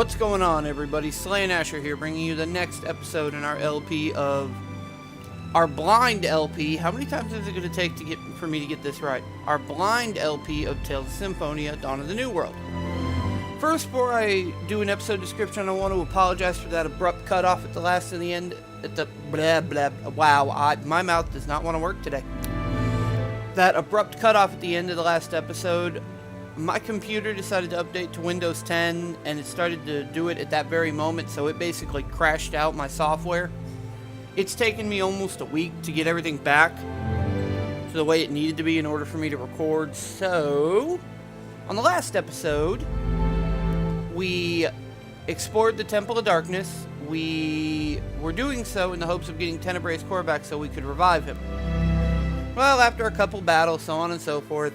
What's going on, everybody? Slayn here, bringing you the next episode in our LP of our blind LP. How many times is it going to take for me to get this right? Our blind LP of Tales of Symphonia: Dawn of the New World. First, before I do an episode description, I want to apologize for that abrupt cutoff at the last and the end. At the blah blah. Wow, my mouth does not want to work today. That abrupt cutoff at the end of the last episode. My computer decided to update to Windows 10, and it started to do it at that very moment, so it basically crashed out my software. It's taken me almost a week to get everything back to the way it needed to be in order for me to record. So, on the last episode, we explored the Temple of Darkness. We were doing so in the hopes of getting Tenebrae's core back so we could revive him. Well, after a couple battles, so on and so forth,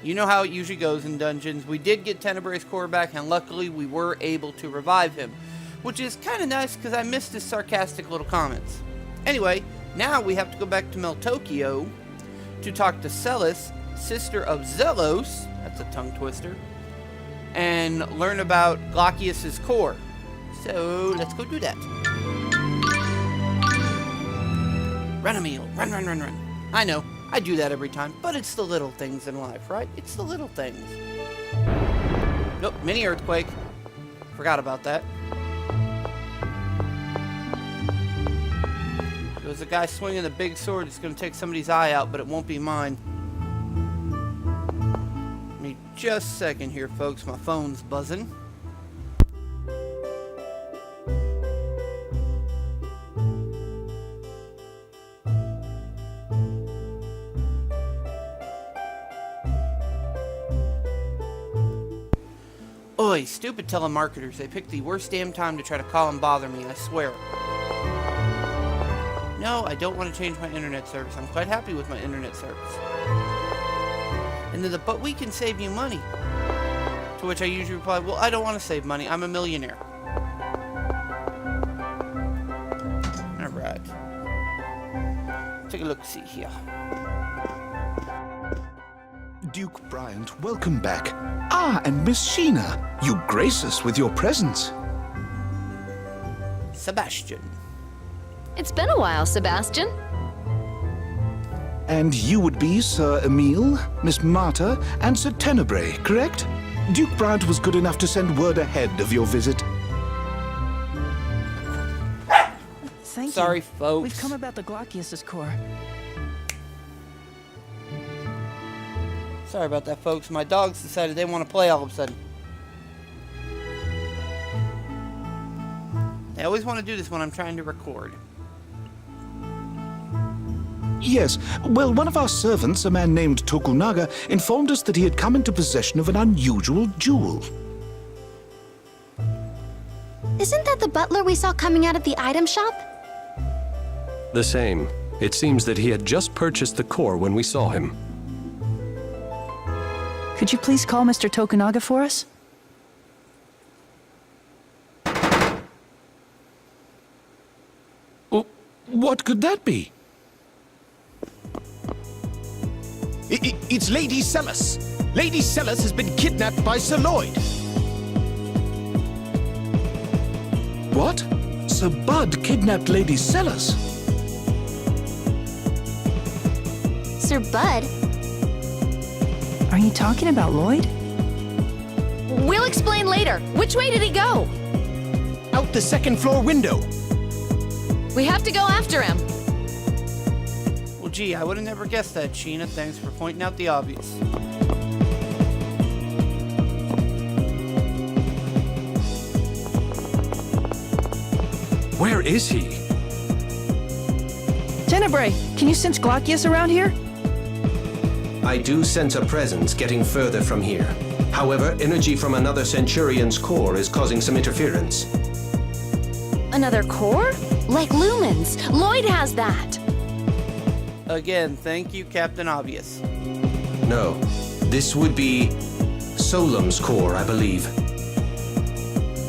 you know how it usually goes in dungeons. We did get Tenebrae's core back, and luckily we were able to revive him, which is kind of nice because I missed his sarcastic little comments. Anyway, now we have to go back to Meltokio to talk to Celis, sister of Zelos, that's a tongue twister, and learn about Glaucius's core. So, let's go do that. Run, Emil. Run, run, run, run. I know. I do that every time, but it's the little things in life, right? It's the little things. Nope, mini earthquake. Forgot about that. There's a guy swinging a big sword that's going to take somebody's eye out, but it won't be mine. Give me just a second here, folks. My phone's buzzing. Oi, stupid telemarketers. They picked the worst damn time to try to call and bother me, I swear. No, I don't want to change my internet service. I'm quite happy with my internet service. And then but we can save you money. To which I usually reply, well, I don't want to save money. I'm a millionaire. Alright. Take a look-see here. Duke Bryant, welcome back. Ah, and Miss Sheena, you grace us with your presence. Sebastian. It's been a while, Sebastian. And you would be Sir Emil, Miss Marta, and Sir Tenebrae, correct? Duke Bryant was good enough to send word ahead of your visit. Thank Sorry, you. folks. We've come about the Glaucius's core. Sorry about that, folks. My dogs decided they want to play all of a sudden. They always want to do this when I'm trying to record. Yes, well, one of our servants, a man named Tokunaga, informed us that he had come into possession of an unusual jewel. Isn't that the butler we saw coming out of the item shop? The same. It seems that he had just purchased the core when we saw him. Could you please call Mr. Tokunaga for us? What could that be? It's Lady Celis. Lady Celis has been kidnapped by Sir Lloyd. What? Sir Bud kidnapped Lady Celis? Sir Bud? Are you talking about Lloyd? We'll explain later. Which way did he go? Out the second-floor window. We have to go after him. Well, gee, I would have never guessed that, Sheena. Thanks for pointing out the obvious. Where is he? Tenebrae, can you sense Glaucius around here? I do sense a presence getting further from here. However, energy from another Centurion's core is causing some interference. Another core? Like lumens. Lloyd has that. Again, thank you, Captain Obvious. No, this would be Solemn's core, I believe.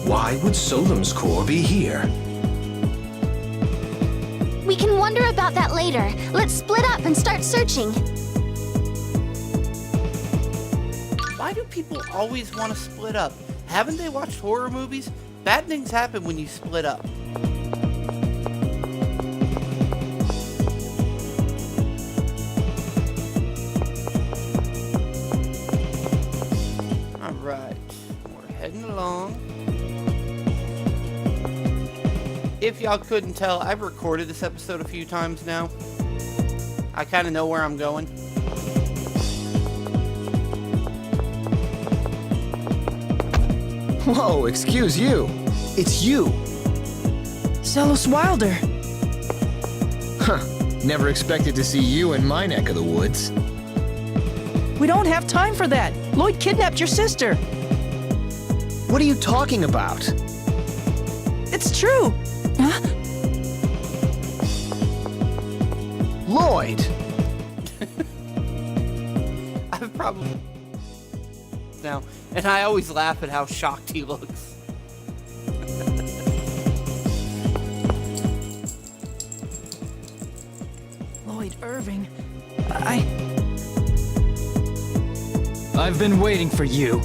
Why would Solemn's core be here? We can wonder about that later. Let's split up and start searching. Why do people always want to split up? Haven't they watched horror movies? Bad things happen when you split up. Alright, we're heading along. If y'all couldn't tell, I've recorded this episode a few times now. I kind of know where I'm going. Whoa, excuse you. It's you. Zelos Wilder. Huh. Never expected to see you in my neck of the woods. We don't have time for that. Lloyd kidnapped your sister. What are you talking about? It's true. Huh? Lloyd! I've probably... now, and I always laugh at how shocked he looks. Lloyd Irving. I've been waiting for you.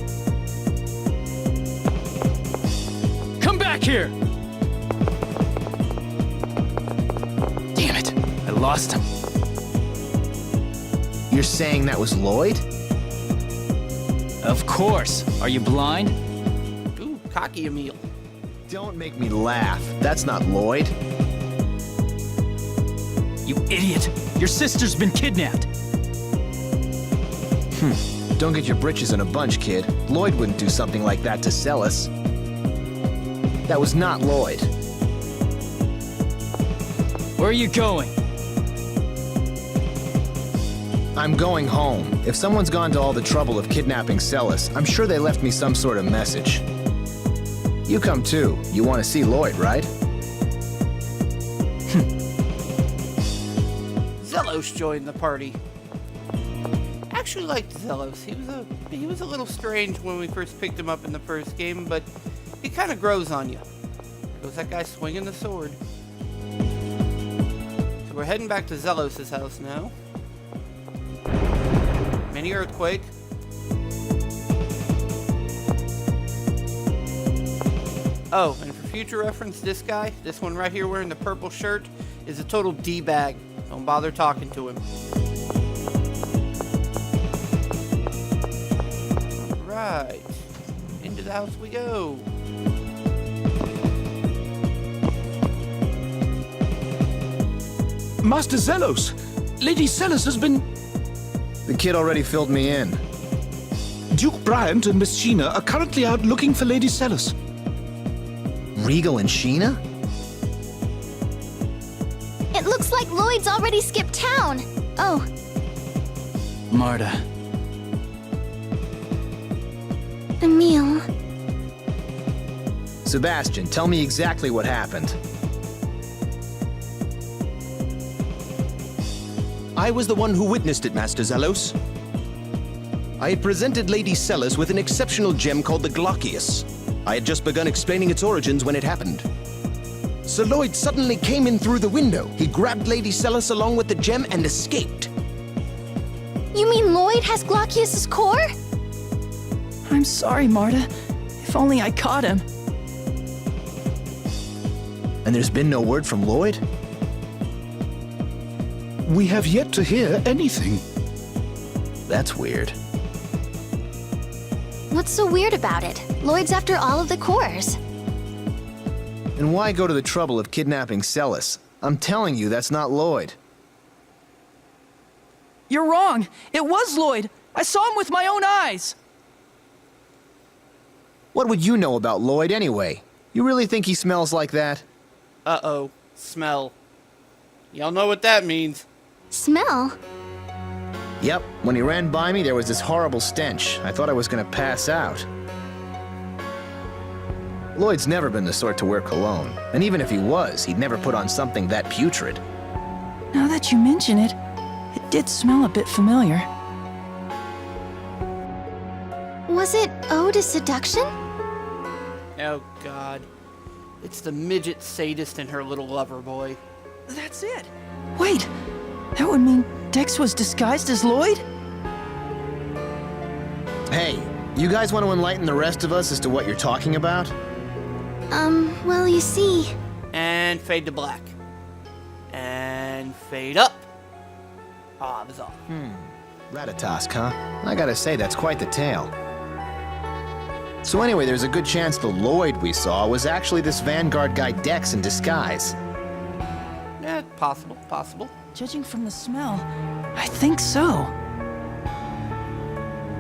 Come back here! Damn it, I lost him. You're saying that was Lloyd? Of course. Are you blind? Ooh, cocky Emil. Don't make me laugh. That's not Lloyd. You idiot! Your sister's been kidnapped! Don't get your britches in a bunch, kid. Lloyd wouldn't do something like that to Celis. That was not Lloyd. Where are you going? I'm going home. If someone's gone to all the trouble of kidnapping Celis, I'm sure they left me some sort of message. You come too. You want to see Lloyd, right? Zelos joined the party. Actually liked Zelos. He was a little strange when we first picked him up in the first game, but he kind of grows on you. There goes that guy swinging the sword. So we're heading back to Zelos' house now. Mini earthquake. Oh, and for future reference, this guy, this one right here wearing the purple shirt, is a total D-bag. Don't bother talking to him. Alright. Into the house we go. Master Zelos, Lady Celis has been... The kid already filled me in. Duke Bryant and Miss Sheena are currently out looking for Lady Celis. Regal and Sheena? It looks like Lloyd's already skipped town. Oh, Marta. Emil. Sebastian, tell me exactly what happened. I was the one who witnessed it, Master Zelos. I had presented Lady Celis with an exceptional gem called the Glaucius. I had just begun explaining its origins when it happened. Sir Lloyd suddenly came in through the window. He grabbed Lady Celis along with the gem and escaped. You mean Lloyd has Glaucius's core? I'm sorry, Marta. If only I caught him. And there's been no word from Lloyd? We have yet to hear anything. That's weird. What's so weird about it? Lloyd's after all of the cores. And why go to the trouble of kidnapping Celis? I'm telling you, that's not Lloyd. You're wrong. It was Lloyd. I saw him with my own eyes. What would you know about Lloyd anyway? You really think he smells like that? Uh-oh. Smell. Y'all know what that means. Smell? Yep, when he ran by me, there was this horrible stench. I thought I was gonna pass out. Lloyd's never been the sort to wear cologne, and even if he was, he'd never put on something that putrid. Now that you mention it, it did smell a bit familiar. Was it ode to seduction? Oh, God. It's the midget sadist and her little lover boy. That's it. Wait, that would mean Dex was disguised as Lloyd? Hey, You guys want to enlighten the rest of us as to what you're talking about? Well, you see... And fade to black. And fade up. Ah, it was off. Ratatosk, huh? I gotta say, that's quite the tale. So anyway, there's a good chance the Lloyd we saw was actually this Vanguard guy Dex in disguise. Yeah, possible. Judging from the smell, I think so.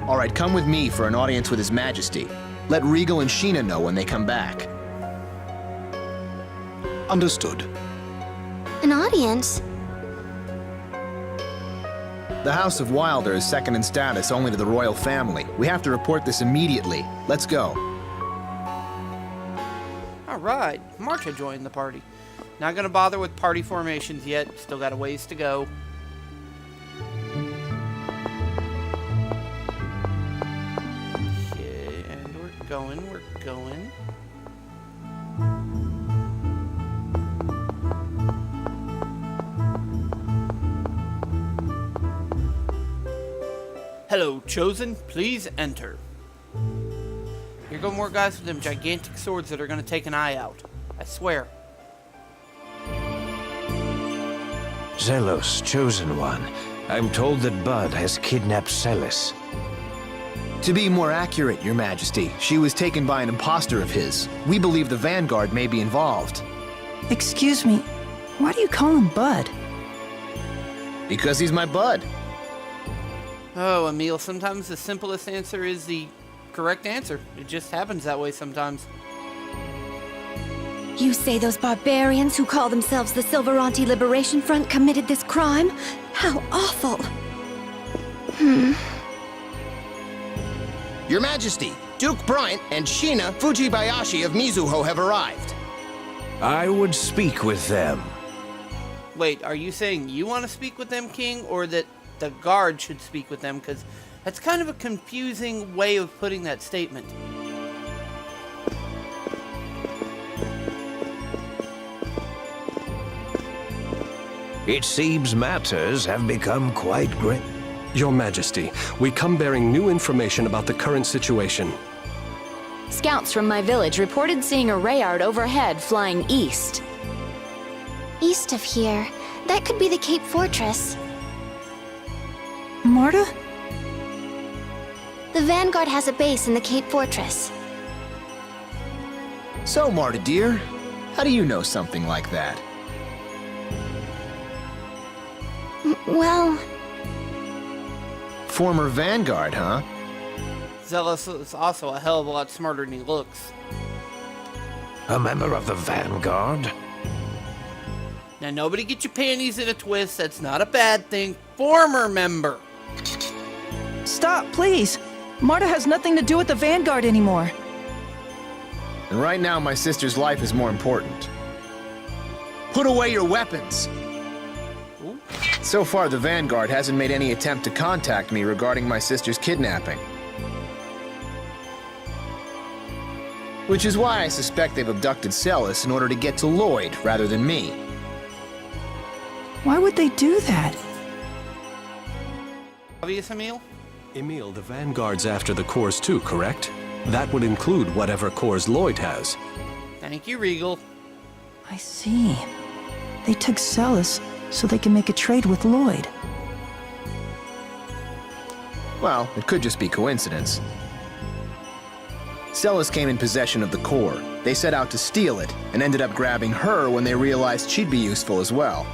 All right, come with me for an audience with His Majesty. Let Regal and Sheena know when they come back. Understood. An audience? The House of Wilder is second in status only to the royal family. We have to report this immediately. Let's go. All right, Marta joined the party. Not gonna bother with party formations yet. Still got a ways to go. Okay, and we're going. Hello, Chosen. Please enter. Here go more guys with them gigantic swords that are gonna take an eye out. I swear. Zelos, Chosen One. I'm told that Bud has kidnapped Celis. To be more accurate, Your Majesty, she was taken by an imposter of his. We believe the Vanguard may be involved. Excuse me, why do you call him Bud? Because he's my bud. Oh, Emil, sometimes the simplest answer is the correct answer. It just happens that way sometimes. You say those barbarians who call themselves the Silveranti Liberation Front committed this crime? How awful! Your Majesty, Duke Bryant and Sheena Fujibayashi of Mizuho have arrived. I would speak with them. Wait, are you saying you want to speak with them, King, or that the guard should speak with them? Because that's kind of a confusing way of putting that statement. It seems matters have become quite grim. Your Majesty, we come bearing new information about the current situation. Scouts from my village reported seeing a Rayard overhead flying east. East of here. That could be the Cape Fortress. Marta? The Vanguard has a base in the Cape Fortress. So, Marta dear, how do you know something like that? Well... Former Vanguard, huh? Zealous is also a hell of a lot smarter than he looks. A member of the Vanguard? Now, nobody get your panties in a twist. That's not a bad thing. Former member. Stop, please! Marta has nothing to do with the Vanguard anymore. And right now, my sister's life is more important. Put away your weapons! Ooh. So far, the Vanguard hasn't made any attempt to contact me regarding my sister's kidnapping. Which is why I suspect they've abducted Celis in order to get to Lloyd rather than me. Why would they do that? Obvious, Emil? Emil, the Vanguard's after the cores too, correct? That would include whatever cores Lloyd has. Thank you, Regal. I see. They took Celis so they can make a trade with Lloyd. Well, it could just be coincidence. Celis came in possession of the core. They set out to steal it, and ended up grabbing her when they realized she'd be useful as well.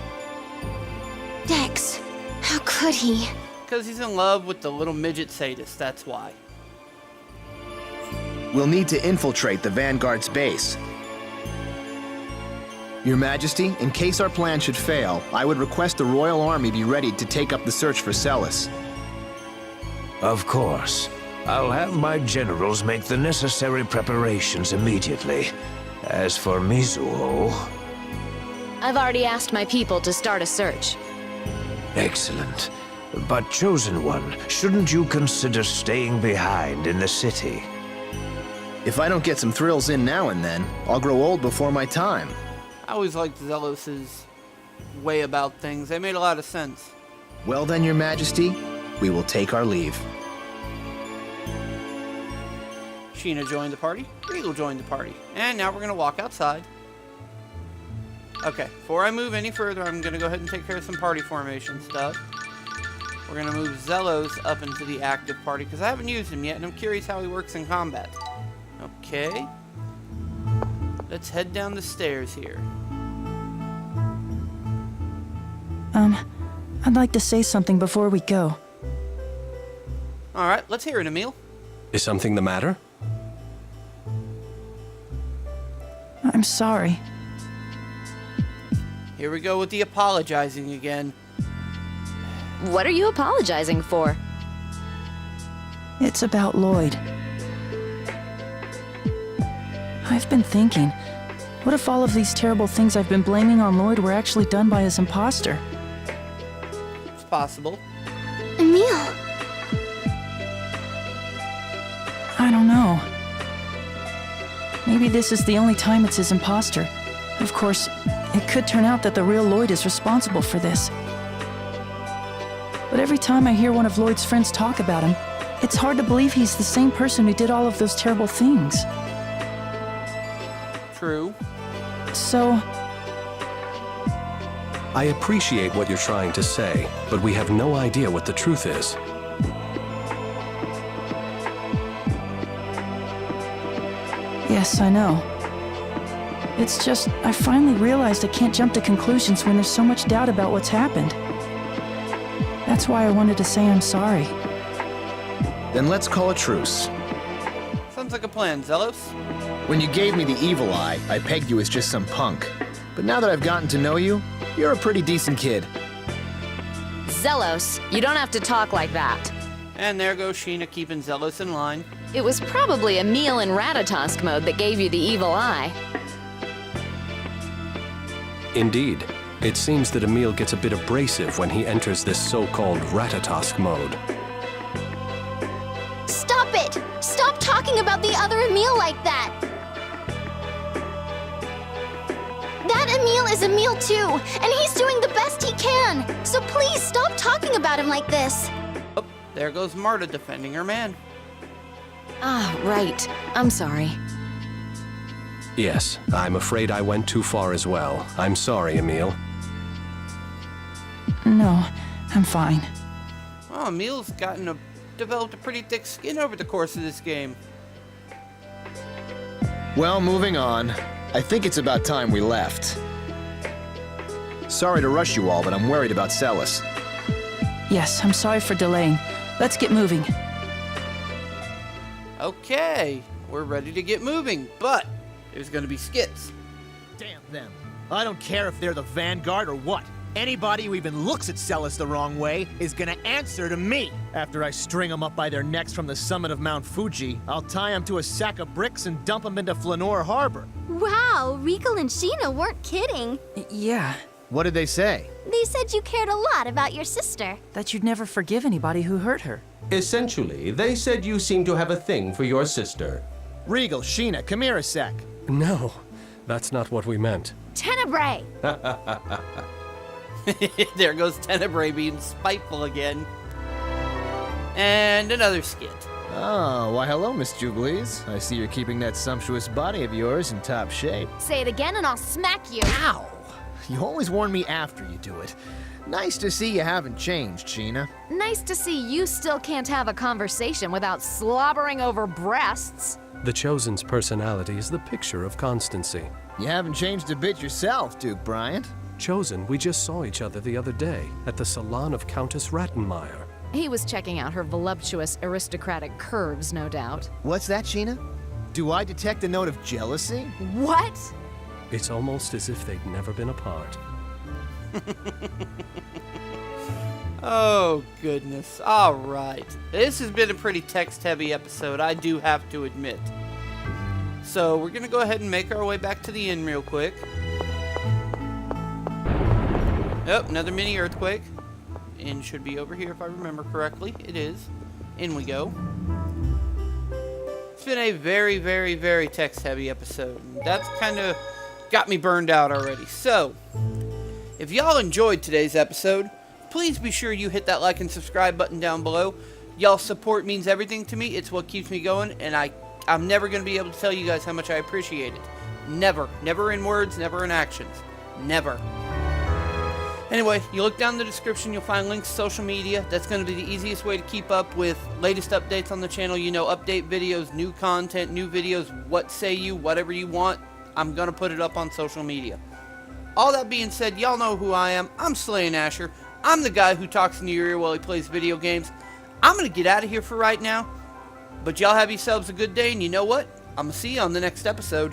Dex, how could he? Because he's in love with the little midget sadist, that's why. We'll need to infiltrate the Vanguard's base. Your Majesty, in case our plan should fail, I would request the Royal Army be ready to take up the search for Celis. Of course. I'll have my generals make the necessary preparations immediately. As for Mizuho... I've already asked my people to start a search. Excellent. But, Chosen One, shouldn't you consider staying behind in the city? If I don't get some thrills in now and then, I'll grow old before my time. I always liked Zelos's way about things. They made a lot of sense. Well then, Your Majesty, we will take our leave. Sheena joined the party. Regal joined the party. And now we're going to walk outside. Okay, before I move any further, I'm going to go ahead and take care of some party formation stuff. We're going to move Zelos up into the active party, because I haven't used him yet, and I'm curious how he works in combat. Okay. Let's head down the stairs here. I'd like to say something before we go. Alright, let's hear it, Emil. Is something the matter? I'm sorry. Here we go with the apologizing again. What are you apologizing for? It's about Lloyd. I've been thinking, what if all of these terrible things I've been blaming on Lloyd were actually done by his imposter? It's possible. Emil! I don't know. Maybe this is the only time it's his imposter. Of course, it could turn out that the real Lloyd is responsible for this. But every time I hear one of Lloyd's friends talk about him, it's hard to believe he's the same person who did all of those terrible things. True. So, I appreciate what you're trying to say, but we have no idea what the truth is. yes, I know. It's just, I finally realized I can't jump to conclusions when there's so much doubt about what's happened. That's why I wanted to say I'm sorry. Then let's call a truce. Sounds like a plan, Zelos. When you gave me the evil eye, I pegged you as just some punk. But now that I've gotten to know you, you're a pretty decent kid. Zelos, you don't have to talk like that. And there goes Sheena keeping Zelos in line. It was probably Emil in Ratatosk mode that gave you the evil eye. Indeed. It seems that Emil gets a bit abrasive when he enters this so-called Ratatosk mode. Stop it! Stop talking about the other Emil like that! That Emil is Emil too, and he's doing the best he can! So please stop talking about him like this! Oh, there goes Marta defending her man. Ah, right. I'm sorry. Yes, I'm afraid I went too far as well. I'm sorry, Emil. No, I'm fine. Oh, Emil's developed a pretty thick skin over the course of this game. Well, moving on. I think it's about time we left. Sorry to rush you all, but I'm worried about Celis. Yes, I'm sorry for delaying. Let's get moving. Okay, we're ready to get moving, but there's gonna be skits. Damn them. I don't care if they're the Vanguard or what. Anybody who even looks at Celis the wrong way is gonna answer to me. After I string them up by their necks from the summit of Mount Fuji, I'll tie them to a sack of bricks and dump them into Flanor Harbor. Wow, Rico and Sheena weren't kidding. Yeah, What did they say? They said you cared a lot about your sister. that you'd never forgive anybody who hurt her. Essentially, they said you seem to have a thing for your sister. Regal, Sheena, come here a sec. No, that's not what we meant. Tenebrae! There goes Tenebrae being spiteful again. And another skit. Oh, why hello, Miss Jubilees. I see you're keeping that sumptuous body of yours in top shape. Say it again and I'll smack you. Ow! You always warn me after you do it. Nice to see you haven't changed, Sheena. Nice to see you still can't have a conversation without slobbering over breasts. The Chosen's personality is the picture of constancy. You haven't changed a bit yourself, Duke Bryant. Chosen, we just saw each other the other day at the salon of Countess Rattenmeyer. He was checking out her voluptuous aristocratic curves, no doubt. What's that, Sheena? Do I detect a note of jealousy? What? It's almost as if they'd never been apart. Oh, goodness. All right. This has been a pretty text-heavy episode, I do have to admit. So, we're going to go ahead and make our way back to the inn real quick. Oh, another mini earthquake. Inn should be over here if I remember correctly. It is. In we go. It's been a very, very, very text-heavy episode. That's kind of got me burned out already. So, if y'all enjoyed today's episode, please be sure you hit that like and subscribe button down below. Y'all's support means everything to me. It's what keeps me going, and I I'm never going to be able to tell you guys how much I appreciate it. Never. Never in words, never in actions. Never. Anyway, you look down in the description, you'll find links to social media. That's going to be the easiest way to keep up with latest updates on the channel. You know, update videos, new content, new videos, what say you, whatever you want. I'm going to put it up on social media. All that being said, y'all know who I am. I'm Slayn Asher. I'm the guy who talks in your ear while he plays video games. I'm going to get out of here for right now. But y'all have yourselves a good day, and you know what? I'm going to see you on the next episode.